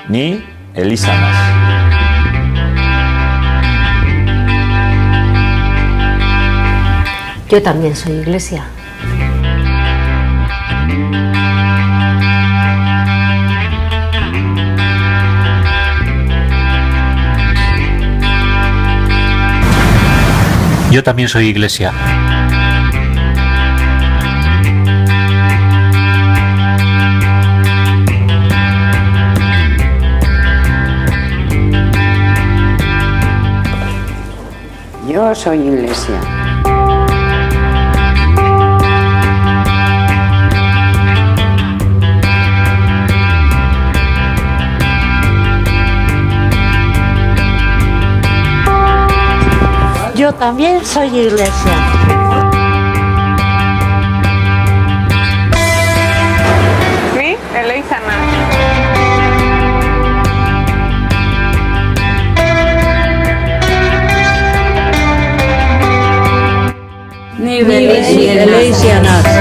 ni Elisa Nas. Yo también soy Iglesia. Yo también soy Iglesia. Yo soy Iglesia. Yo también soy Iglesia. Mi Elisa Nas. Ni Iglesia Nas.